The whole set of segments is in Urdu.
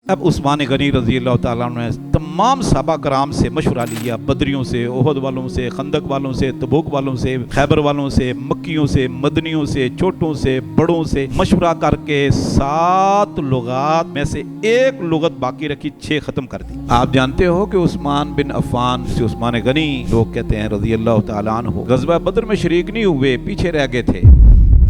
اب عثمان غنی رضی اللہ تعالیٰ عنہ نے تمام صحابہ کرام سے مشورہ لیا، بدریوں سے، احد والوں سے، خندق والوں سے، تبوک والوں سے، خیبر والوں سے، مکیوں سے، مدنیوں سے، چھوٹوں سے، بڑوں سے مشورہ کر کے 7 لغات میں سے ایک لغت باقی رکھی، 6 ختم کر دی۔ آپ جانتے ہو کہ عثمان بن عفان سے عثمان غنی لوگ کہتے ہیں رضی اللہ تعالیٰ عنہ، غزوہ بدر میں شریک نہیں ہوئے، پیچھے رہ گئے تھے۔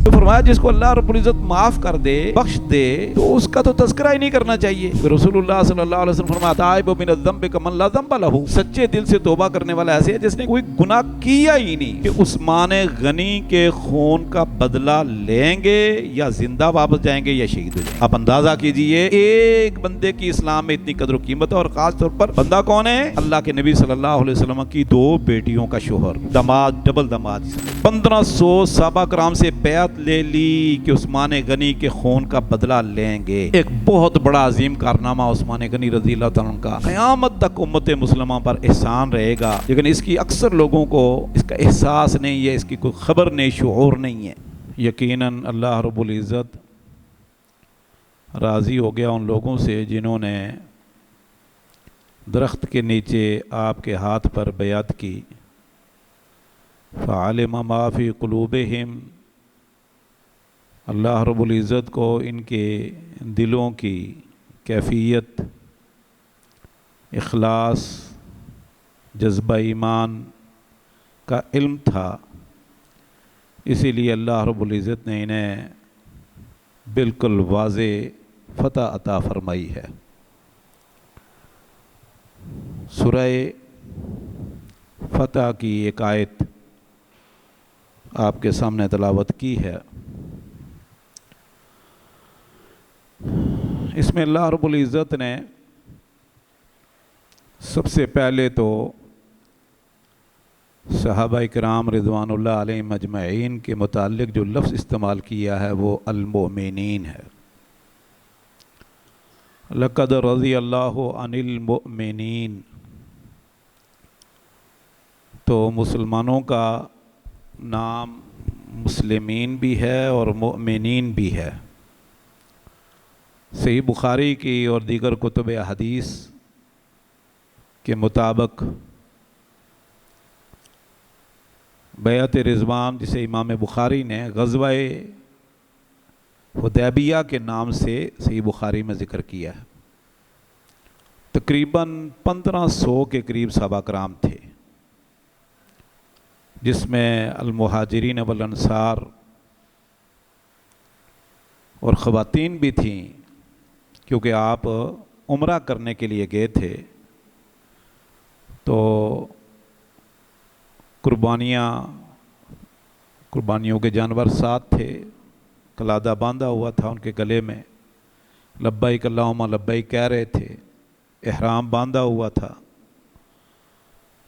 تو فرمایا جس کو اللہ رب العزت معاف کر دے، بخش دے، تو اس کا تو تذکرہ ہی نہیں کرنا چاہیے۔ پھر رسول اللہ صلی اللہ علیہ وسلم فرمایا تائب من الذنب کمن لا ذنب لہ، سچے دل سے توبہ کرنے والا ایسے ہے جس نے کوئی گناہ کیا ہی نہیں۔ کہ عثمان غنی کے خون کا بدلہ لیں گے یا زندہ واپس جائیں گے یا شہید ہو جائیں گے۔ آپ اندازہ کیجئے ایک بندے کی اسلام میں اتنی قدر و قیمت ہے، اور خاص طور پر بندہ کون ہے؟ اللہ کے نبی صلی اللہ علیہ وسلم کی 2 بیٹیوں کا شوہر، داماد، ڈبل داماد۔ 1500 صحابہ کرام سے بیعت لے لی کہ عثمان غنی کے خون کا بدلہ لیں گے۔ ایک بہت بڑا عظیم کارنامہ عثمان غنی رضی اللہ تعالیٰ عنہ کا، قیامت تک امت مسلمہ پر احسان رہے گا، لیکن اس کی اکثر لوگوں کو اس کا احساس نہیں ہے، اس کی کوئی خبر نہیں، شعور نہیں ہے۔ یقیناً اللہ رب العزت راضی ہو گیا ان لوگوں سے جنہوں نے درخت کے نیچے آپ کے ہاتھ پر بیعت کی۔ فعلم ما فی قلوبہم، اللہ رب العزت کو ان کے دلوں کی کیفیت، اخلاص، جذبہ ایمان کا علم تھا، اسی لیے اللہ رب العزت نے انہیں بالکل واضح فتح عطا فرمائی ہے۔ سورہ فتح کی ایک آیت آپ کے سامنے تلاوت کی ہے۔ اس میں اللہ رب العزت نے سب سے پہلے تو صحابہ کرام رضوان اللہ علیہم اجمعین کے متعلق جو لفظ استعمال کیا ہے وہ المؤمنین ہے۔ لقد رضی اللہ عن المؤمنین، تو مسلمانوں کا نام مسلمین بھی ہے اور مؤمنین بھی ہے۔ صحیح بخاری کی اور دیگر کتب حدیث کے مطابق بیعت رضوان، جسے امام بخاری نے غزوہ حدیبیہ کے نام سے صحیح بخاری میں ذکر کیا ہے، تقریباً 1500 کے قریب صحابہ کرام تھے، جس میں المہاجرین والانصار اور خواتین بھی تھیں، کیونکہ آپ عمرہ کرنے کے لیے گئے تھے تو قربانیوں کے جانور ساتھ تھے، قلادہ باندھا ہوا تھا ان کے گلے میں، لبیک اللہم لبیک کہہ رہے تھے، احرام باندھا ہوا تھا،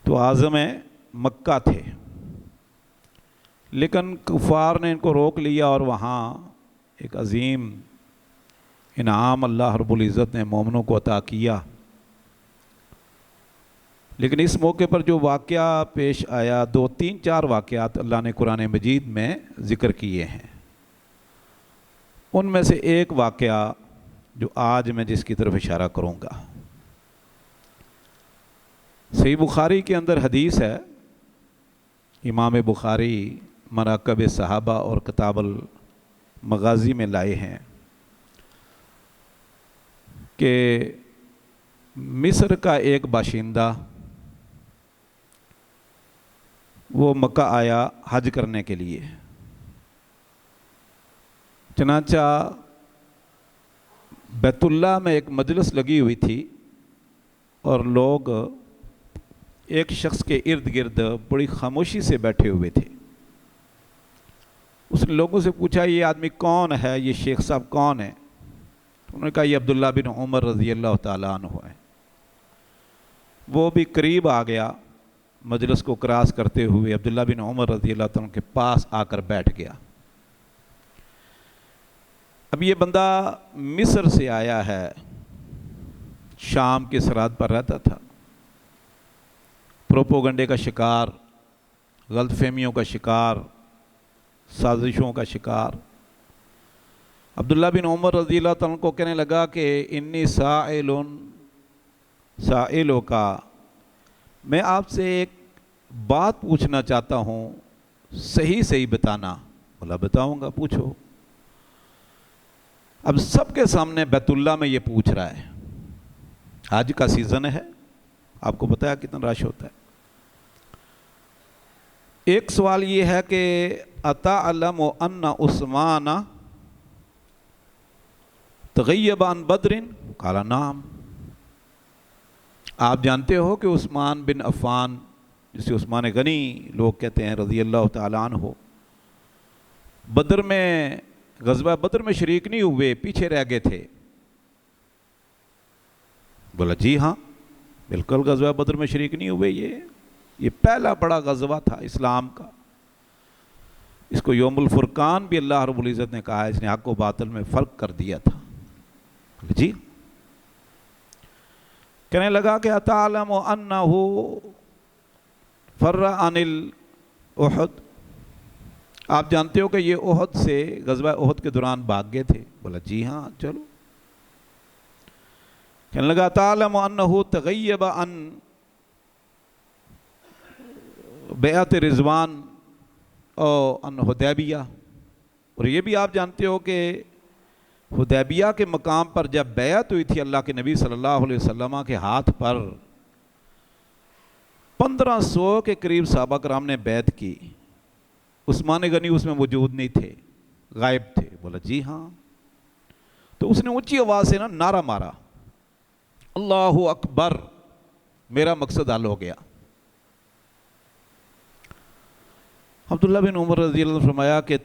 تو عازم مکہ تھے، لیکن کفار نے ان کو روک لیا اور وہاں ایک عظیم انعام اللہ رب العزت نے مومنوں کو عطا کیا۔ لیکن اس موقع پر جو واقعہ پیش آیا، 2 3 4 واقعات اللہ نے قرآن مجید میں ذکر کیے ہیں، ان میں سے ایک واقعہ جو آج میں جس کی طرف اشارہ کروں گا، صحیح بخاری کے اندر حدیث ہے، امام بخاری مناقب صحابہ اور کتاب المغازی میں لائے ہیں کہ مصر کا ایک باشندہ وہ مکہ آیا حج کرنے کے لیے، چنانچہ بیت اللہ میں ایک مجلس لگی ہوئی تھی اور لوگ ایک شخص کے ارد گرد بڑی خاموشی سے بیٹھے ہوئے تھے۔ اس نے لوگوں سے پوچھا یہ آدمی کون ہے، یہ شیخ صاحب کون ہے؟ انہوں نے کہا یہ عبداللہ بن عمر رضی اللہ تعالیٰ عنہ ہے۔ وہ بھی قریب آ گیا، مجلس کو کراس کرتے ہوئے عبداللہ بن عمر رضی اللہ تعالیٰ عنہ کے پاس آ کر بیٹھ گیا۔ اب یہ بندہ مصر سے آیا ہے، شام کی سرحد پر رہتا تھا، پروپوگنڈے کا شکار، غلط فہمیوں کا شکار، سازشوں کا شکار۔ عبداللہ بن عمر رضی اللہ تعالیٰ کو کہنے لگا کہ انی سائلوں کا، میں آپ سے ایک بات پوچھنا چاہتا ہوں، صحیح صحیح بتانا۔ بولا بتاؤں گا، پوچھو۔ اب سب کے سامنے بیت اللہ میں یہ پوچھ رہا ہے، آج کا سیزن ہے، آپ کو پتہ ہے کتنا رش ہوتا ہے۔ ایک سوال یہ ہے کہ اتعلم ان عثمان تغیب عن بدر؟ قال نعم۔ آپ جانتے ہو کہ عثمان بن عفان، جسے عثمان غنی لوگ کہتے ہیں رضی اللہ تعالیٰ عنہ، بدر میں، غزوہ بدر میں شریک نہیں ہوئے، پیچھے رہ گئے تھے۔ بولا جی ہاں بالکل، غزوہ بدر میں شریک نہیں ہوئے، یہ پہلا بڑا غزوہ تھا اسلام کا، اس کو یوم الفرقان بھی اللہ رب العزت نے کہا، اس نے حق و باطل میں فرق کر دیا تھا۔ جی کہنے لگا کہ اتعلم انہ فر عن احد؟ آپ جانتے ہو کہ یہ احد سے، غزوہ احد کے دوران بھاگ گئے تھے؟ بولا جی ہاں چلو۔ کہنے لگا اتعلم انہ تغیب عن بیعت رضوان اور عن حدیبیہ؟ اور یہ بھی آپ جانتے ہو کہ حدیبیہ کے مقام پر جب بیعت ہوئی تھی اللہ کے نبی صلی اللہ علیہ وسلم کے ہاتھ پر، 1500 کے قریب صحابہ کرام نے بیعت کی، عثمان غنی اس میں موجود نہیں تھے، غائب تھے۔ بولا جی ہاں۔ تو اس نے اونچی آواز سے نعرہ مارا، اللہ اکبر، میرا مقصد حل ہو گیا۔ عبداللہ بن عمر رضی اللہ عنہ نے فرمایا کہ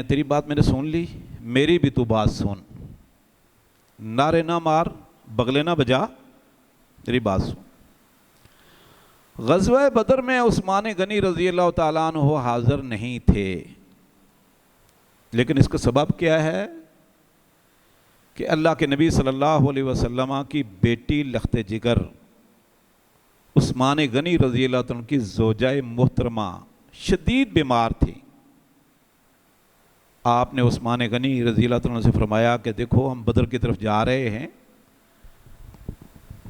تیری بات میں نے سن لی، میری بھی تو بات سن، نعرے نہ مار، بغلے نہ بجا، میری بات سن۔ غزوہ بدر میں عثمان غنی رضی اللہ تعالیٰ عنہ حاضر نہیں تھے، لیکن اس کا سبب کیا ہے کہ اللہ کے نبی صلی اللہ علیہ وسلم کی بیٹی لخت جگر عثمان غنی رضی اللہ عنہ کی زوجہ محترمہ شدید بیمار تھی۔ آپ نے عثمان غنی رضی اللہ عنہ سے فرمایا کہ دیکھو ہم بدر کی طرف جا رہے ہیں،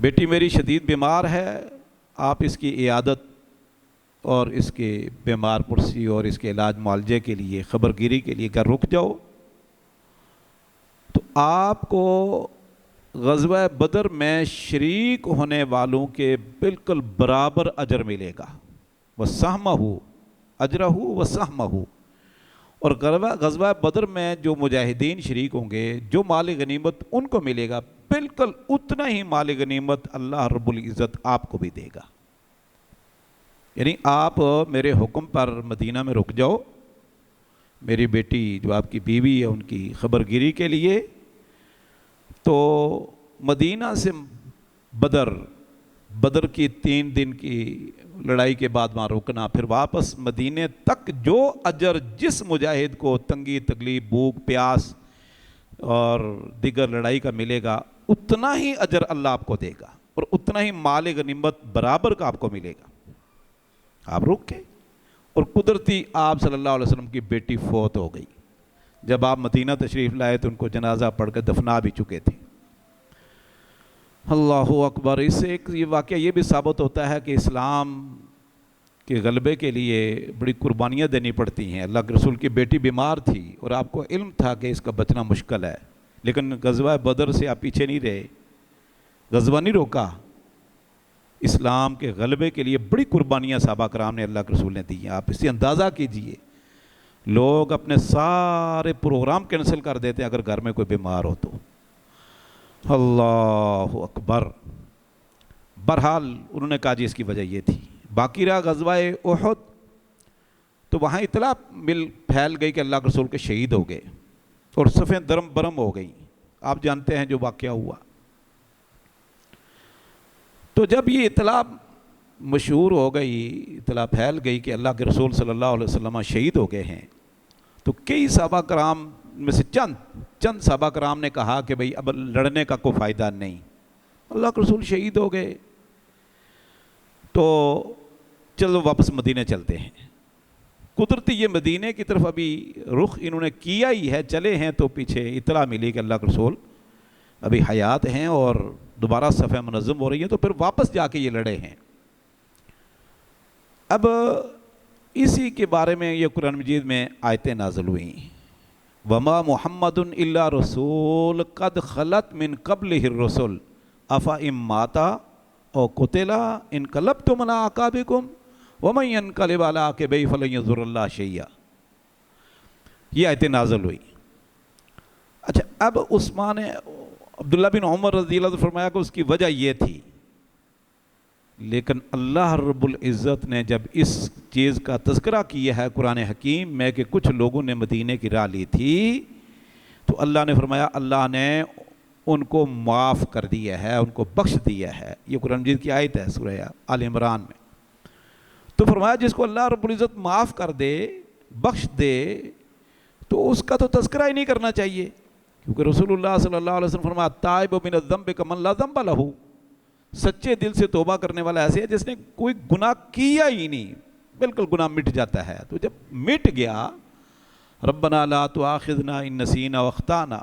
بیٹی میری شدید بیمار ہے، آپ اس کی عیادت اور اس کے بیمار پرسی اور اس کے علاج معالجے کے لیے، خبر گیری کے لیے گھر رک جاؤ، تو آپ کو غزوہ بدر میں شریک ہونے والوں کے بالکل برابر اجر ملے گا، وَسَحْمَهُ اجرہو وَسَحْمَهُ۔ اور غزوہ بدر میں جو مجاہدین شریک ہوں گے، جو مال غنیمت ان کو ملے گا، بالکل اتنا ہی مال غنیمت اللہ رب العزت آپ کو بھی دے گا۔ یعنی آپ میرے حکم پر مدینہ میں رک جاؤ، میری بیٹی جو آپ کی بیوی ہے ان کی خبر گیری کے لیے، تو مدینہ سے بدر کی 3 دن کی لڑائی کے بعد وہاں رکنا، پھر واپس مدینے تک جو اجر جس مجاہد کو تنگی تکلیف بھوک پیاس اور دیگر لڑائی کا ملے گا، اتنا ہی اجر اللہ آپ کو دے گا، اور اتنا ہی مال غنیمت برابر کا آپ کو ملے گا۔ آپ رک کے، اور قدرتی آپ صلی اللہ علیہ وسلم کی بیٹی فوت ہو گئی، جب آپ مدینہ تشریف لائے تو ان کو جنازہ پڑھ کے دفنا بھی چکے تھے۔ اللہ اکبر۔ اس سے ایک یہ واقعہ یہ بھی ثابت ہوتا ہے کہ اسلام کے غلبے کے لیے بڑی قربانیاں دینی پڑتی ہیں۔ اللہ کے رسول کی بیٹی بیمار تھی اور آپ کو علم تھا کہ اس کا بچنا مشکل ہے، لیکن غزوہ بدر سے آپ پیچھے نہیں رہے، غزوہ نہیں روکا۔ اسلام کے غلبے کے لیے بڑی قربانیاں صحابہ کرام نے، اللہ کے رسول نے دی ہیں۔ آپ اس سے اندازہ کیجئے، لوگ اپنے سارے پروگرام کینسل کر دیتے اگر گھر میں کوئی بیمار ہو تو۔ اللہ اکبر۔ بہرحال انہوں نے کہا جی اس کی وجہ یہ تھی۔ باقی رہا غزوہ احد، تو وہاں اطلاع پھیل گئی کہ اللہ کے رسول کے شہید ہو گئے اور صفیں درم برم ہو گئی۔ آپ جانتے ہیں جو واقعہ ہوا۔ تو جب یہ اطلاع مشہور ہو گئی، اطلاع پھیل گئی کہ اللہ کے رسول صلی اللہ علیہ وسلم شہید ہو گئے ہیں، تو کئی صحابہ کرام میں سے چند صحابہ کرام نے کہا کہ بھئی اب لڑنے کا کوئی فائدہ نہیں، اللہ کے رسول شہید ہو گئے تو چلو واپس مدینے چلتے ہیں، قدرتی یہ مدینے کی طرف ابھی رخ انہوں نے کیا ہی ہے، چلے ہیں تو پیچھے اطلاع ملی کہ اللہ کے رسول ابھی حیات ہیں اور دوبارہ صفحہ منظم ہو رہی ہے، تو پھر واپس جا کے یہ لڑے ہیں۔ اب اسی کے بارے میں یہ قرآن مجید میں آیتیں نازل ہوئیں، وما محمد الا رسول قد خلت من قبلہ الرسل افا ام ماتا او قتلا انقلبتم علی اعقابکم ومن ينقلب علی عقبیہ فلن یضر اللہ شیئا، یہ آیتیں نازل ہوئی۔ اچھا، اب عثمان عبداللہ بن عمر رضی اللہ عنہ فرمایا کہ اس کی وجہ یہ تھی، لیکن اللہ رب العزت نے جب اس چیز کا تذکرہ کیا ہے قرآن حکیم میں کہ کچھ لوگوں نے مدینے کی راہ لی تھی، تو اللہ نے فرمایا اللہ نے ان کو معاف کر دیا ہے، ان کو بخش دیا ہے۔ یہ قرآن مجید کی آیت ہے سورہ آل عمران میں۔ تو فرمایا جس کو اللہ رب العزت معاف کر دے، بخش دے، تو اس کا تو تذکرہ ہی نہیں کرنا چاہیے، کیونکہ رسول اللہ صلی اللہ علیہ وسلم فرمایا تائب من الذنب کمن لا ذنب لہ، سچے دل سے توبہ کرنے والا ایسے ہے جس نے کوئی گناہ کیا ہی نہیں، بالکل گناہ مٹ جاتا ہے۔ تو جب مٹ گیا ربنا لا تؤاخذنا ان نسینا واخطانا،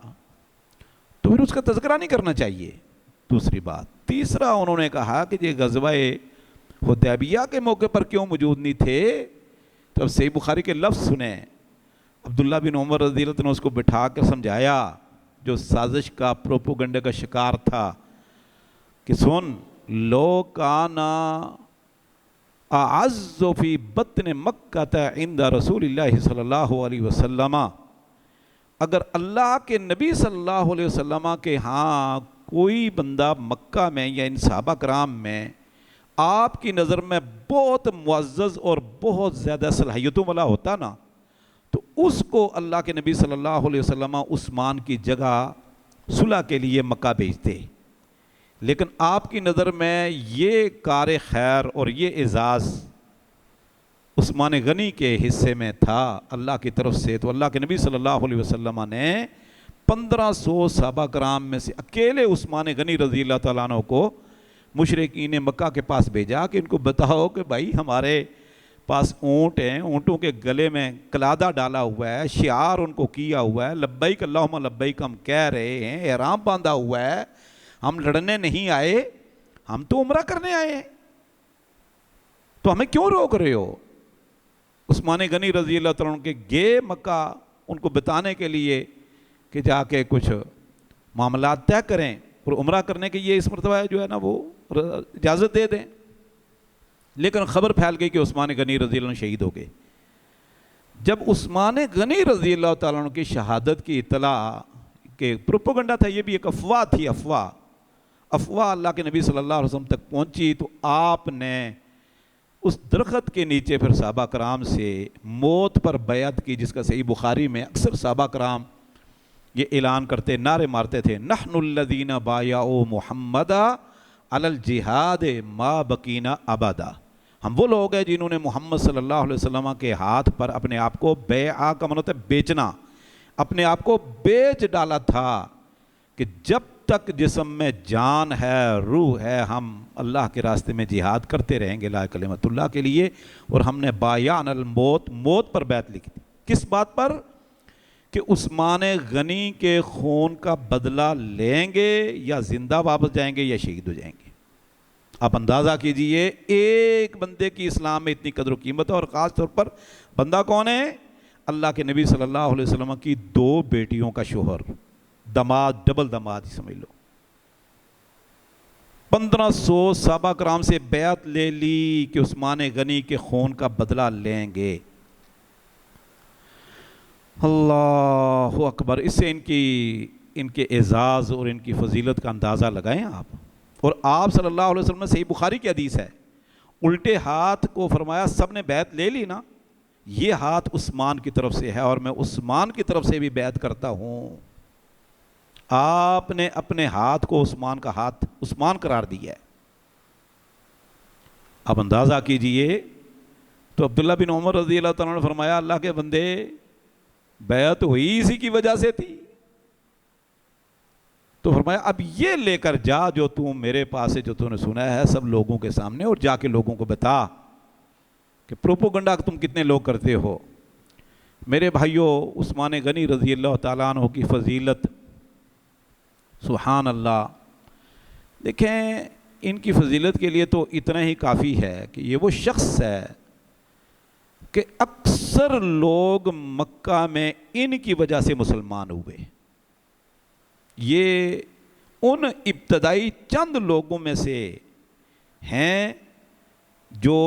تو پھر اس کا تذکرہ نہیں کرنا چاہیے۔ دوسری بات، تیسرا انہوں نے کہا کہ یہ غزوہ حدیبیہ کے موقع پر کیوں موجود نہیں تھے؟ تو اب صحیح بخاری کے لفظ سنیں، عبداللہ بن عمر رضی اللہ عنہ نے اس کو بٹھا کر سمجھایا جو سازش کا پروپوگنڈے کا شکار تھا کہ سن، لو کانا اعز فی بطن مکہ عند رسول اللہ صلی اللہ علیہ وسلم، اگر اللہ کے نبی صلی اللہ علیہ وسلم کے ہاں کوئی بندہ مکہ میں یا ان صحابہ کرام میں آپ کی نظر میں بہت معزز اور بہت زیادہ صلاحیتوں والا ہوتا نا، تو اس کو اللہ کے نبی صلی اللہ علیہ وسلم عثمان کی جگہ صلح کے لیے مکہ بھیجتے، لیکن آپ کی نظر میں یہ کار خیر اور یہ اعزاز عثمان غنی کے حصے میں تھا اللہ کی طرف سے، تو اللہ کے نبی صلی اللہ علیہ وسلم نے 1500 صحابہ کرام میں سے اکیلے عثمان غنی رضی اللہ تعالیٰ عنہ کو مشرکین مکہ کے پاس بھیجا کہ ان کو بتاؤ کہ بھائی ہمارے پاس اونٹ ہیں، اونٹوں کے گلے میں قلادہ ڈالا ہوا ہے، شعار ان کو کیا ہوا ہے، لبیک اللہم لبیک ہم کہہ رہے ہیں، احرام باندھا ہوا ہے، ہم لڑنے نہیں آئے، ہم تو عمرہ کرنے آئے ہیں، تو ہمیں کیوں روک رہے ہو؟ عثمان غنی رضی اللہ تعالیٰ عنہ کے گئے مکہ ان کو بتانے کے لیے کہ جا کے کچھ معاملات طے کریں اور عمرہ کرنے کے یہ اس مرتبہ جو ہے نا وہ اجازت دے دیں، لیکن خبر پھیل گئی کہ عثمان غنی رضی اللہ عنہ شہید ہو گئے۔ جب عثمان غنی رضی اللہ تعالیٰ عنہ کی شہادت کی اطلاع کہ پروپوگنڈا تھا، یہ بھی ایک افواہ تھی، افواہ اللہ کے نبی صلی اللہ علیہ وسلم تک پہنچی، تو آپ نے اس درخت کے نیچے پھر صحابہ کرام سے موت پر بیعت کی، جس کا صحیح بخاری میں اکثر صحابہ کرام یہ اعلان کرتے، نعرے مارتے تھے، نحن الذین بایعوا محمدا علی الجہاد ما بقینا ابدا، ہم وہ لوگ ہیں جنہوں نے محمد صلی اللہ علیہ وسلم کے ہاتھ پر اپنے آپ کو بیعہ کا معنی ہوتا ہے بیچنا، اپنے آپ کو بیچ ڈالا تھا کہ جب تک جسم میں جان ہے، روح ہے، ہم اللہ کے راستے میں جہاد کرتے رہیں گے لا کلمت اللہ کے لیے، اور ہم نے بایعنا الموت، موت پر بیعت لکھی تھی۔ کس بات پر؟ کہ عثمان غنی کے خون کا بدلہ لیں گے یا زندہ واپس جائیں گے یا شہید ہو جائیں گے۔ آپ اندازہ کیجئے ایک بندے کی اسلام میں اتنی قدر و قیمت ہے، اور خاص طور پر بندہ کون ہے؟ اللہ کے نبی صلی اللہ علیہ وسلم کی 2 بیٹیوں کا شوہر، دماد، ڈبل دماد ہی سمجھ لو۔ 1500 صحابہ کرام سے بیعت لے لی کہ عثمان غنی کے خون کا بدلہ لیں گے۔ اللہ اکبر، اس سے ان کے اعزاز اور ان کی فضیلت کا اندازہ لگائیں آپ۔ اور آپ صلی اللہ علیہ وسلم میں صحیح بخاری کی حدیث ہے، الٹے ہاتھ کو فرمایا سب نے بیعت لے لی نا، یہ ہاتھ عثمان کی طرف سے ہے اور میں عثمان کی طرف سے بھی بیعت کرتا ہوں۔ آپ نے اپنے ہاتھ کو عثمان کا ہاتھ عثمان قرار دیا ہے۔ اب اندازہ کیجئے، تو عبداللہ بن عمر رضی اللہ تعالیٰ نے فرمایا اللہ کے بندے بیعت ہوئی اسی کی وجہ سے تھی، تو فرمایا اب یہ لے کر جا جو تم میرے پاس ہے، جو تم نے سنا ہے سب لوگوں کے سامنے، اور جا کے لوگوں کو بتا کہ پروپوگنڈا تم کتنے لوگ کرتے ہو. میرے بھائیوں، عثمان غنی رضی اللہ تعالیٰ عنہ کی فضیلت، سبحان اللہ. دیکھیں ان کی فضیلت کے لیے تو اتنا ہی کافی ہے کہ یہ وہ شخص ہے کہ اکثر لوگ مکہ میں ان کی وجہ سے مسلمان ہوئے. یہ ان ابتدائی چند لوگوں میں سے ہیں جو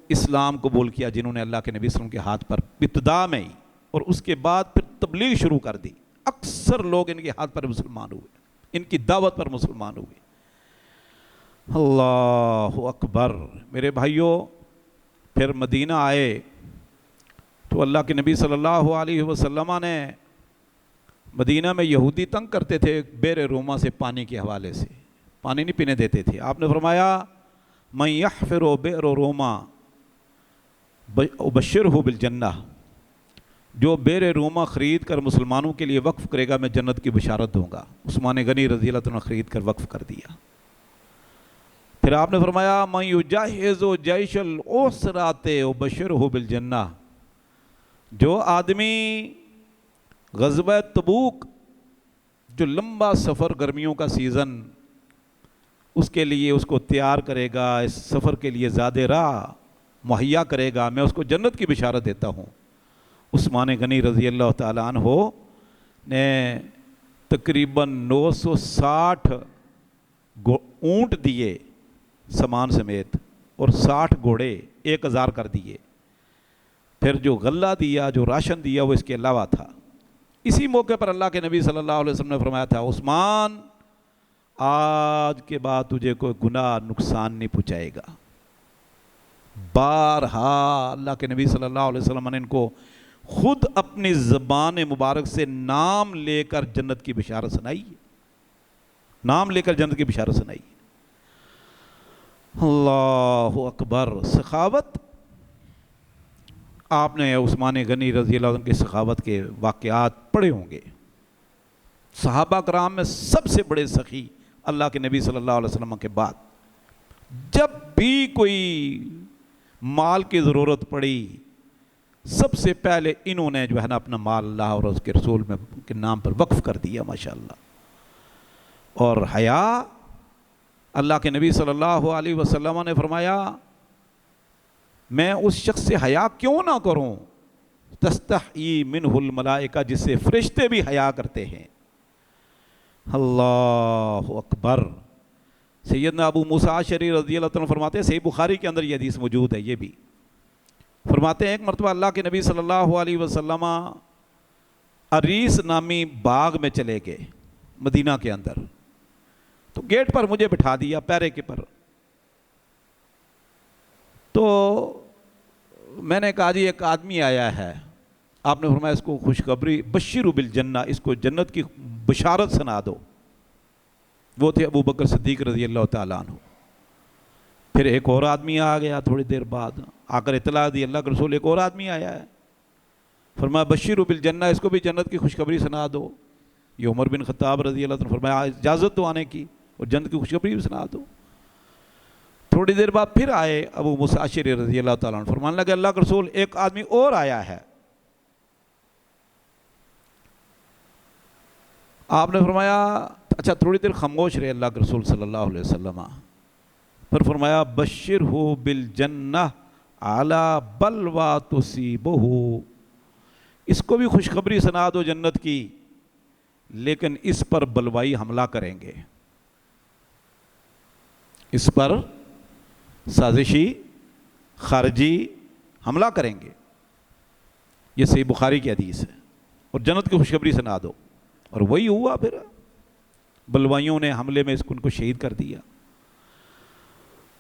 اسلام قبول کیا، جنہوں نے اللہ کے نبی صلی اللہ علیہ وسلم کے ہاتھ پر ابتدا میں ہی اور اس کے بعد پھر تبلیغ شروع کر دی. اکثر لوگ ان کے ہاتھ پر مسلمان ہوئے، ان کی دعوت پر مسلمان ہوئے. اللہ اکبر. میرے بھائیوں، پھر مدینہ آئے تو اللہ کے نبی صلی اللہ علیہ وسلم نے، مدینہ میں یہودی تنگ کرتے تھے بئر روما سے پانی کے حوالے سے، پانی نہیں پینے دیتے تھے. آپ نے فرمایا من یحفر بئر روما ابشرہ بالجنہ، جو بئر روما خرید کر مسلمانوں کے لیے وقف کرے گا میں جنت کی بشارت دوں گا. عثمان غنی رضی اللہ عنہ خرید کر وقف کر دیا. پھر آپ نے فرمایا من یجہز جیش العسرات ابشرہ بالجنہ، جو آدمی غزوہ تبوک، جو لمبا سفر گرمیوں کا سیزن، اس کے لیے اس کو تیار کرے گا، اس سفر کے لیے زیادہ راہ مہیا کرے گا، میں اس کو جنت کی بشارت دیتا ہوں. عثمان غنی رضی اللہ تعالیٰ عنہ نے تقریباً 960 اونٹ دیے سامان سمیت اور 60 گھوڑے 1000 کر دیے. پھر جو غلہ دیا، جو راشن دیا، وہ اس کے علاوہ تھا. اسی موقع پر اللہ کے نبی صلی اللہ علیہ وسلم نے فرمایا تھا عثمان آج کے بعد تجھے کوئی گناہ نقصان نہیں پہنچائے گا. بارہا اللہ کے نبی صلی اللہ علیہ وسلم نے ان کو خود اپنی زبان مبارک سے نام لے کر جنت کی بشارت سنائی، نام لے کر جنت کی بشارت سنائی. اللہ اکبر. سخاوت، آپ نے عثمان غنی رضی اللہ عنہ کی سخاوت کے واقعات پڑھے ہوں گے. صحابہ کرام میں سب سے بڑے سخی اللہ کے نبی صلی اللہ علیہ وسلم کے بعد، جب بھی کوئی مال کی ضرورت پڑی سب سے پہلے انہوں نے جو ہے نا اپنا مال اللہ اور اس کے رسول میں کے نام پر وقف کر دیا ماشاءاللہ. اور حیا، اللہ کے نبی صلی اللہ علیہ وسلم نے فرمایا میں اس شخص سے حیا کیوں نہ کروں تستحی منہ الملائکہ، جس سے فرشتے بھی حیا کرتے ہیں. اللہ اکبر. سیدنا ابو موسیٰ اشعری رضی اللہ عنہ فرماتے ہیں، صحیح بخاری کے اندر یہ حدیث موجود ہے، یہ بھی فرماتے ہیں ایک مرتبہ اللہ کے نبی صلی اللہ علیہ وسلم عریس نامی باغ میں چلے گئے مدینہ کے اندر، تو گیٹ پر مجھے بٹھا دیا پیرے کے پر. تو میں نے کہا جی ایک آدمی آیا ہے. آپ نے فرمایا اس کو خوشخبری بشروا بالجنہ، اس کو جنت کی بشارت سنا دو. وہ تھے ابو بکر صدیق رضی اللہ تعالیٰ عنہ. پھر ایک اور آدمی آ گیا تھوڑی دیر بعد، آ کر اطلاع دی اللہ کے رسول ایک اور آدمی آیا ہے. فرمایا بشروا بالجنہ، اس کو بھی جنت کی خوشخبری سنا دو. یہ عمر بن خطاب رضی اللہ عنہ. فرمایا اجازت دو آنے کی اور جنت کی خوشخبری بھی سنا دو. تھوڑی دیر بعد پھر آئے ابو موسیٰ اشعری رضی اللہ تعالیٰ عنہ. فرمانے لگے اللہ کے رسول ایک آدمی اور آیا ہے. آپ نے فرمایا اچھا تھوڑی دیر خاموش رہے اللہ کے رسول صلی اللہ علیہ وسلم. پھر فرمایا بشرہ بالجنہ علی بلوی تصیبہ، اس کو بھی خوشخبری سنا دو جنت کی، لیکن اس پر بلوائی حملہ کریں گے، اس پر سازشی خارجی حملہ کریں گے. یہ صحیح بخاری کی حدیث ہے. اور جنت کی خوشخبری سنا دو. اور وہی ہوا، پھر بلوائیوں نے حملے میں ان کو شہید کر دیا.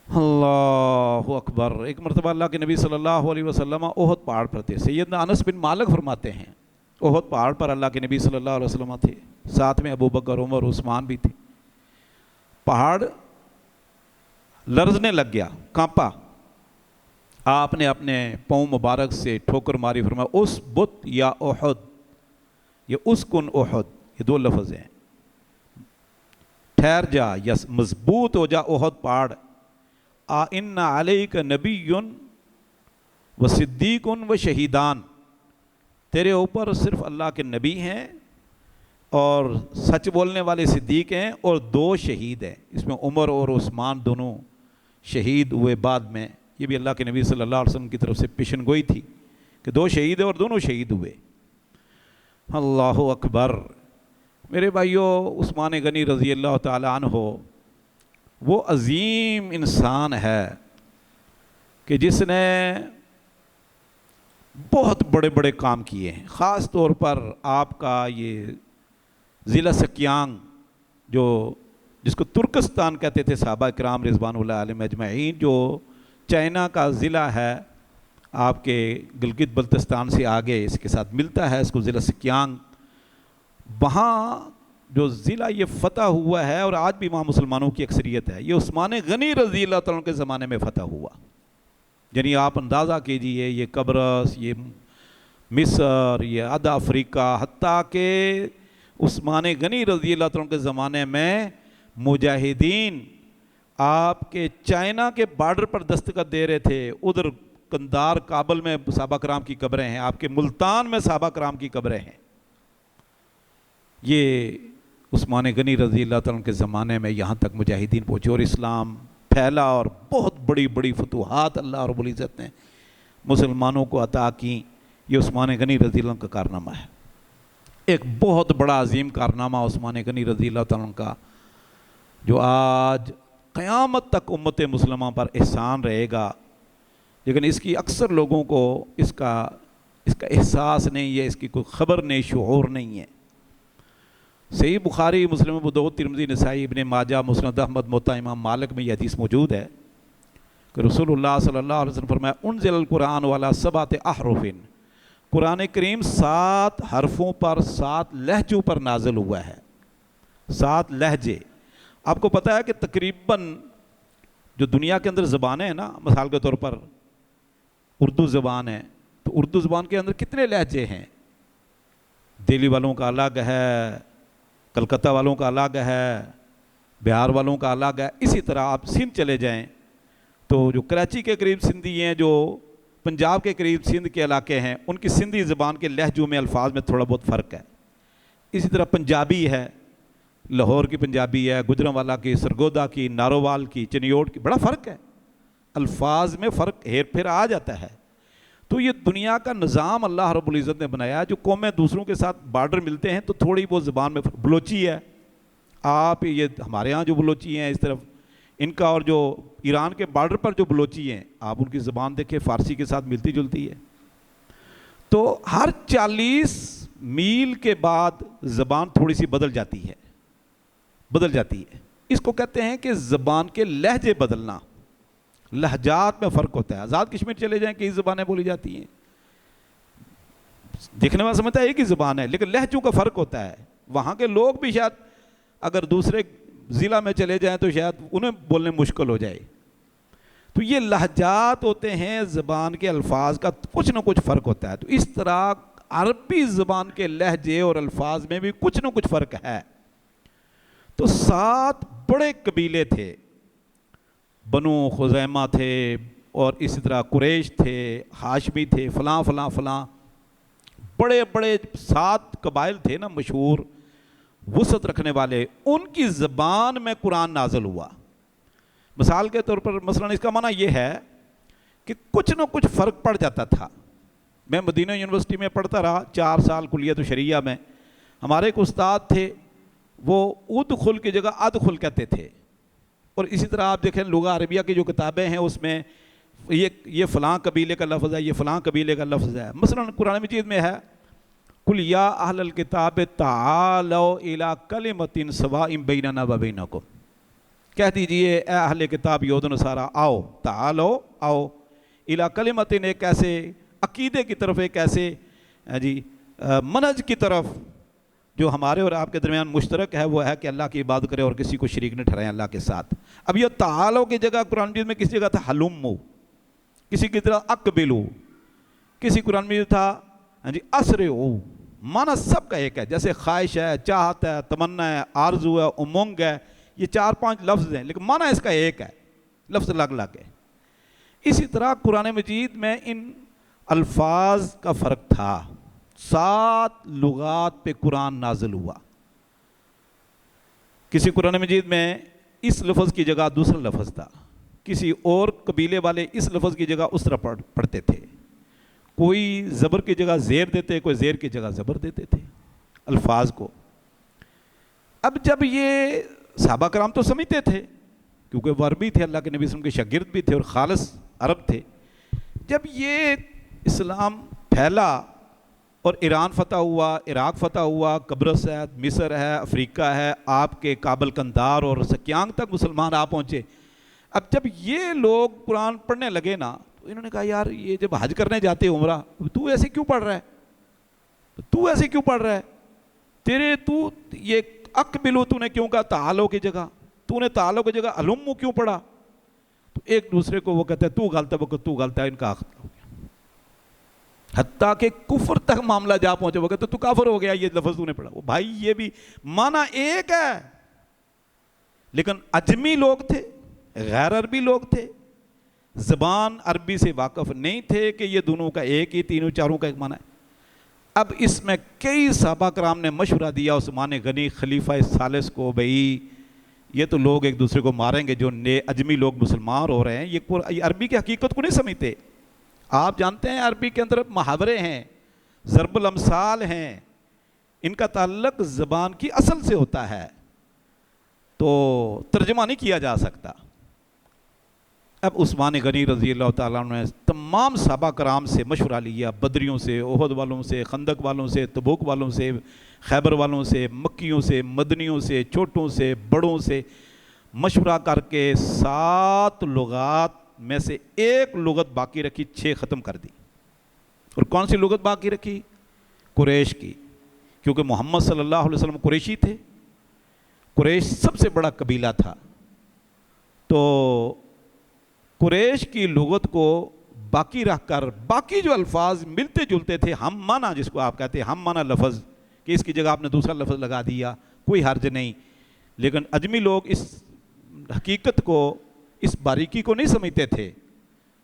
اللہ اکبر. ایک مرتبہ اللہ کے نبی صلی اللہ علیہ وسلم احد پہاڑ پر تھے. سیدنا انس بن مالک فرماتے ہیں احد پہاڑ پر اللہ کے نبی صلی اللہ علیہ وسلم تھے، ساتھ میں ابو بکر، عمر، عثمان بھی تھے. پہاڑ لرزنے لگ گیا، کانپا. آپ نے اپنے پاؤں مبارک سے ٹھوکر ماری. فرمایا اس بت یا احد، یہ اسکن احد، یہ دو لفظ ہیں. ٹھہر جا یا مضبوط ہو جا احد پہاڑ. ان علیک نبی وہ صدیقن و شہیدان، تیرے اوپر صرف اللہ کے نبی ہیں اور سچ بولنے والے صدیق ہیں اور 2 شہید ہیں۔ اس میں عمر اور عثمان دونوں شہید ہوئے بعد میں، یہ بھی اللہ کے نبی صلی اللہ علیہ وسلم کی طرف سے پیشن گوئی تھی کہ 2 شہید ہیں اور دونوں شہید ہوئے۔ اللہ اکبر۔ میرے بھائیو، عثمان غنی رضی اللہ تعالیٰ عنہ وہ عظیم انسان ہے کہ جس نے بہت بڑے بڑے کام کیے ہیں۔ خاص طور پر آپ کا یہ ضلع سکیانگ، جس کو ترکستان کہتے تھے صحابہ کرام رضوان اللہ علیہم اجمعین، جو چائنا کا ضلع ہے آپ کے گلگت بلتستان سے آگے اس کے ساتھ ملتا ہے، اس کو ضلع سکیانگ، وہاں جو ضلع یہ فتح ہوا ہے اور آج بھی وہاں مسلمانوں کی اکثریت ہے، یہ عثمان غنی رضی اللہ تعالیٰ کے زمانے میں فتح ہوا۔ یعنی آپ اندازہ کیجئے، یہ قبرص، یہ مصر، یہ آدھا افریقہ، حتیٰ کہ عثمان غنی رضی اللہ عنہ کے زمانے میں مجاہدین آپ کے چائنا کے بارڈر پر دستخط دے رہے تھے۔ ادھر کندار کابل میں صحابہ کرام کی قبریں ہیں، آپ کے ملتان میں صحابہ کرام کی قبریں ہیں۔ یہ عثمان غنی رضی اللہ عنہ کے زمانے میں یہاں تک مجاہدین پہنچے اور اسلام پھیلا اور بہت بڑی بڑی فتوحات اللہ رب العزت نے مسلمانوں کو عطا کی۔ یہ عثمان غنی رضی اللہ عنہ کا کارنامہ ہے، ایک بہت بڑا عظیم کارنامہ عثمان غنی رضی اللہ عنہ کا، جو آج قیامت تک امت مسلمہ پر احسان رہے گا، لیکن اس کی اکثر لوگوں کو اس کا احساس نہیں ہے، اس کی کوئی خبر نہیں، شعور نہیں ہے۔ صحیح بخاری، مسلم ابو داؤد، ترمذی، نسائی، ابن ماجہ، مسند احمد، موطا امام مالک میں یہ حدیث موجود ہے کہ رسول اللہ صلی اللہ علیہ وسلم فرمایا انزل القرآن والا 7 احرف، قرآن کریم 7 حرفوں پر 7 لہجوں پر نازل ہوا ہے۔ 7 لہجے، آپ کو پتہ ہے کہ تقریباً جو دنیا کے اندر زبانیں ہیں نا، مثال کے طور پر اردو زبان ہے، تو اردو زبان کے اندر کتنے لہجے ہیں؟ دہلی والوں کا الگ ہے، کلکتہ والوں کا الگ ہے، بہار والوں کا الگ ہے۔ اسی طرح آپ سندھ چلے جائیں تو جو کراچی کے قریب سندھی ہیں، جو پنجاب کے قریب سندھ کے علاقے ہیں، ان کی سندھی زبان کے لہجوں میں، الفاظ میں تھوڑا بہت فرق ہے۔ اسی طرح پنجابی ہے، لاہور کی پنجابی ہے، گجرانوالا کی، سرگودا کی، نارووال کی، چنیوٹ کی، بڑا فرق ہے، الفاظ میں فرق ہیر پھیر آ جاتا ہے۔ تو یہ دنیا کا نظام اللہ رب العزت نے بنایا، جو قومیں دوسروں کے ساتھ بارڈر ملتے ہیں تو تھوڑی بہت زبان میں بلوچی ہے، آپ یہ ہمارے ہاں جو بلوچی ہیں اس طرف ان کا، اور جو ایران کے بارڈر پر جو بلوچی ہیں آپ ان کی زبان دیکھیں فارسی کے ساتھ ملتی جلتی ہے۔ تو ہر 40 میل کے بعد زبان تھوڑی سی بدل جاتی ہے۔ اس کو کہتے ہیں کہ زبان کے لہجے بدلنا، لہجات میں فرق ہوتا ہے۔ آزاد کشمیر چلے جائیں کئی زبانیں بولی جاتی ہیں، دیکھنے میں سمجھتا ہے ایک ہی زبان ہے، لیکن لہجوں کا فرق ہوتا ہے۔ وہاں کے لوگ بھی شاید اگر دوسرے ضلع میں چلے جائیں تو شاید انہیں بولنے مشکل ہو جائے۔ تو یہ لہجات ہوتے ہیں زبان کے، الفاظ کا کچھ نہ کچھ فرق ہوتا ہے۔ تو اس طرح عربی زبان کے لہجے اور الفاظ میں بھی کچھ نہ کچھ فرق ہے۔ تو 7 بڑے قبیلے تھے، بنو خزیمہ تھے، اور اسی طرح قریش تھے، ہاشمی تھے، فلاں فلاں فلاں، بڑے بڑے 7 قبائل تھے نا مشہور، وسعت رکھنے والے، ان کی زبان میں قرآن نازل ہوا۔ مثال کے طور پر مثلا اس کا معنی یہ ہے کہ کچھ نہ کچھ فرق پڑ جاتا تھا۔ میں مدینہ یونیورسٹی میں پڑھتا رہا 4 سال کلیت الشریعہ میں، ہمارے ایک استاد تھے، وہ ادخل کی جگہ ادخل کہتے تھے، اور اسی طرح آپ دیکھیں لغہ عربیہ کی جو کتابیں ہیں اس میں یہ فلاں قبیلے کا لفظ ہے، یہ فلاں قبیلے کا لفظ ہے۔ مثلا قرآن مجید میں ہے قل یا اہل الکتاب تعالوا الی کلمۃ سواء بیننا و بینکم، کہہ دیجئے اے اہل کتاب یہود و نصارہ، آؤ، تعالوا، آؤ، الی کلمۃ، ایک ایسے عقیدے کی طرف، ایک ایسے منہج کی طرف جو ہمارے اور آپ کے درمیان مشترک ہے، وہ ہے کہ اللہ کی عبادت کرے اور کسی کو شریک نہ ٹھہرائیں اللہ کے ساتھ۔ اب یہ تعالوا کی جگہ قرآن مجید میں کسی جگہ تھا حلموا، کسی کی طرح اقبلوا، کسی قرآن مجید تھا اسرعوا، معنی سب کا ایک ہے، جیسے خواہش ہے، چاہت ہے، تمنا ہے، آرزو ہے، امنگ ہے، یہ 4-5 لفظ ہیں لیکن معنی اس کا ایک ہے، لفظ الگ الگ ہے۔ اسی طرح قرآن مجید میں ان الفاظ کا فرق تھا. 7 لغات پہ قرآن نازل ہوا. کسی قرآن مجید میں اس لفظ کی جگہ دوسرا لفظ تھا, کسی اور قبیلے والے اس لفظ کی جگہ اس طرح پڑھتے تھے, کوئی زبر کی جگہ زیر دیتے, کوئی زیر کی جگہ زبر دیتے تھے الفاظ کو. اب جب یہ صحابہ کرام تو سمجھتے تھے کیونکہ وہ عربی تھے, اللہ کے نبی صلی اللہ علیہ وسلم کے شاگرد بھی تھے اور خالص عرب تھے. جب یہ اسلام پھیلا اور ایران فتح ہوا, عراق فتح ہوا, قبرص ہے, مصر ہے, افریقہ ہے, آپ کے کابل قندار اور سکیانگ تک مسلمان آ پہنچے. اب جب یہ لوگ قرآن پڑھنے لگے نا تو انہوں نے کہا یار یہ جب حج کرنے جاتے عمرہ, تو ایسے کیوں پڑھ رہا ہے, تو ایسے کیوں پڑھ رہا ہے, تیرے تو یہ اقبلو تو نے کیوں کہا تعالو کی جگہ, تو نے تعالو کی جگہ علمو کیوں پڑھا. تو ایک دوسرے کو وہ کہتے ہیں تو غلط ہے, وہ تو غلط ہے, ان کا حق ہو گیا. حتیٰ کہ کفر تک معاملہ جا پہنچے, وہ کہتے تو کافر ہو گیا یہ لفظ تو نے پڑھا. وہ بھائی یہ بھی معنی ایک ہے, لیکن اجمی لوگ تھے, غیر عربی لوگ تھے, زبان عربی سے واقف نہیں تھے کہ یہ دونوں کا ایک ہی, تینوں چاروں کا ایک معنی ہے. اب اس میں کئی صحابہ کرام نے مشورہ دیا عثمان غنی خلیفہ ثالث کو, بھئی یہ تو لوگ ایک دوسرے کو ماریں گے, جو اجمی لوگ مسلمان ہو رہے ہیں یہ عربی کی حقیقت کو نہیں سمجھتے. آپ جانتے ہیں عربی کے اندر محاورے ہیں, ضرب الامثال ہیں, ان کا تعلق زبان کی اصل سے ہوتا ہے, تو ترجمہ نہیں کیا جا سکتا. اب عثمان غنی رضی اللہ تعالیٰ عنہ نے تمام صحابہ کرام سے مشورہ لیا, بدریوں سے, احد والوں سے, خندق والوں سے, تبوک والوں سے, خیبر والوں سے, مکیوں سے, مدنیوں سے, چھوٹوں سے, بڑوں سے مشورہ کر کے 7 لغات میں سے ایک لغت باقی رکھی, 6 ختم کر دی. اور کون سی لغت باقی رکھی؟ قریش کی, کیونکہ محمد صلی اللہ علیہ وسلم قریشی تھے, قریش سب سے بڑا قبیلہ تھا. تو قریش کی لغت کو باقی رکھ کر باقی جو الفاظ ملتے جلتے تھے, ہم معنی جس کو آپ کہتے ہیں ہم معنی لفظ, کہ اس کی جگہ آپ نے دوسرا لفظ لگا دیا, کوئی حرج نہیں. لیکن اجمی لوگ اس حقیقت کو, اس باریکی کو نہیں سمجھتے تھے,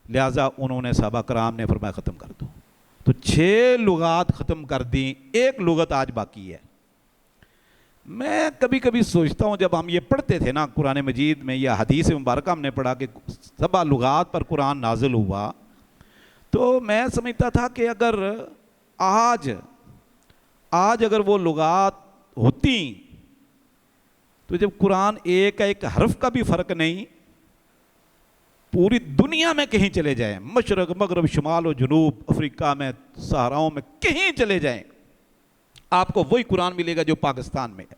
لہٰذا انہوں نے صحابہ کرام نے فرمایا ختم کر دو. تو 6 لغات ختم کر دیں, ایک لغت آج باقی ہے. میں کبھی کبھی سوچتا ہوں جب ہم یہ پڑھتے تھے نا قرآن مجید میں, یا حدیث مبارکہ ہم نے پڑھا کہ 7 لغات پر قرآن نازل ہوا, تو میں سمجھتا تھا کہ اگر آج اگر وہ لغات ہوتی تو جب قرآن ایک حرف کا بھی فرق نہیں, پوری دنیا میں کہیں چلے جائیں, مشرق مغرب شمال و جنوب, افریقہ میں, صحراؤں میں, کہیں چلے جائیں, آپ کو وہی قرآن ملے گا جو پاکستان میں ہے.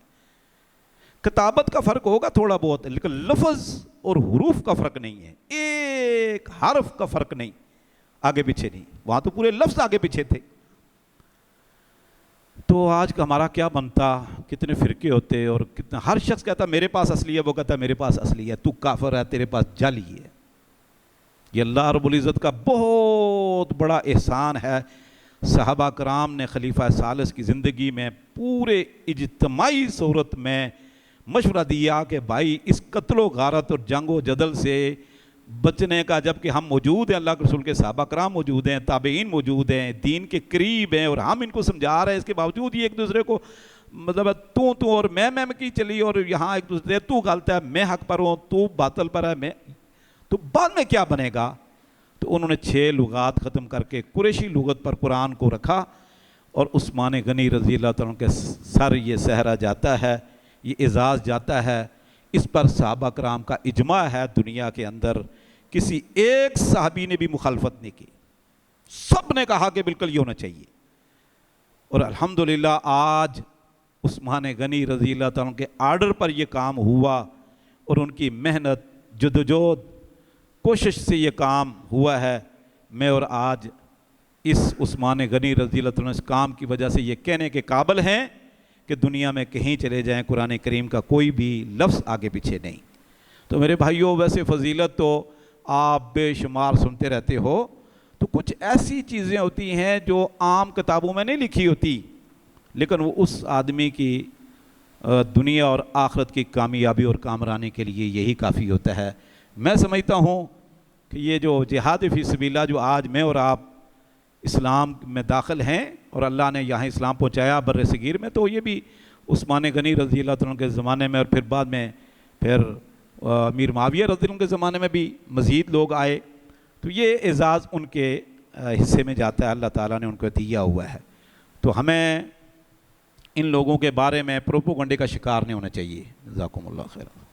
کتابت کا فرق ہوگا تھوڑا بہت, لیکن لفظ اور حروف کا فرق نہیں ہے, ایک حرف کا فرق نہیں, آگے پیچھے نہیں. وہاں تو پورے لفظ آگے پیچھے تھے. تو آج کا ہمارا کیا بنتا, کتنے فرقے ہوتے, اور کتنا, ہر شخص کہتا میرے پاس اصلی ہے, وہ کہتا میرے پاس اصلی ہے, تو کافر ہے, تیرے پاس جعلی ہے. یہ اللہ رب العزت کا بہت بڑا احسان ہے. صحابہ کرام نے خلیفہ ثالث کی زندگی میں پورے اجتماعی صورت میں مشورہ دیا کہ بھائی اس قتل و غارت اور جنگ و جدل سے بچنے کا, جب کہ ہم موجود ہیں, اللہ کے رسول کے صحابہ کرام موجود ہیں, تابعین موجود ہیں, دین کے قریب ہیں, اور ہم ان کو سمجھا رہے ہیں, اس کے باوجود یہ ایک دوسرے کو مطلب تو اور میں کی چلی, اور یہاں ایک دوسرے تو غلط ہے, میں حق پر ہوں, تو باطل پر ہے, میں, تو بعد میں کیا بنے گا. تو انہوں نے 6 لغات ختم کر کے قریشی لغت پر قرآن کو رکھا, اور عثمان غنی رضی اللہ تعالیٰ کے سر یہ صحرا جاتا ہے, یہ اعزاز جاتا ہے. اس پر صحابہ کرام کا اجماع ہے, دنیا کے اندر کسی ایک صحابی نے بھی مخالفت نہیں کی, سب نے کہا کہ بالکل یہ ہونا چاہیے. اور الحمدللہ آج عثمان غنی رضی اللہ تعالیٰ کے آرڈر پر یہ کام ہوا, اور ان کی محنت, جدوجہد, کوشش سے یہ کام ہوا ہے. میں اور آج اس عثمان غنی رضی اللہ عنہ اس کام کی وجہ سے یہ کہنے کے قابل ہیں کہ دنیا میں کہیں چلے جائیں قرآن کریم کا کوئی بھی لفظ آگے پیچھے نہیں. تو میرے بھائیوں, ویسے فضیلت تو آپ بے شمار سنتے رہتے ہو, تو کچھ ایسی چیزیں ہوتی ہیں جو عام کتابوں میں نہیں لکھی ہوتی, لیکن وہ اس آدمی کی دنیا اور آخرت کی کامیابی اور کامرانی کے لیے یہی کافی ہوتا ہے. میں سمجھتا ہوں کہ یہ جو جہاد فی سبیل اللہ جو آج میں اور آپ اسلام میں داخل ہیں اور اللہ نے یہاں اسلام پہنچایا بر صغیر میں، تو یہ بھی عثمان غنی رضی اللہ تعالیٰ کے زمانے میں اور پھر بعد میں پھر امیر معاویہ رضی اللہ عنہ کے زمانے میں بھی مزید لوگ آئے، تو یہ اعزاز ان کے حصے میں جاتا ہے، اللہ تعالیٰ نے ان کو دیا ہوا ہے۔ تو ہمیں ان لوگوں کے بارے میں پروپوگنڈے کا شکار نہیں ہونا چاہیے۔ جزاکم اللہ خیر۔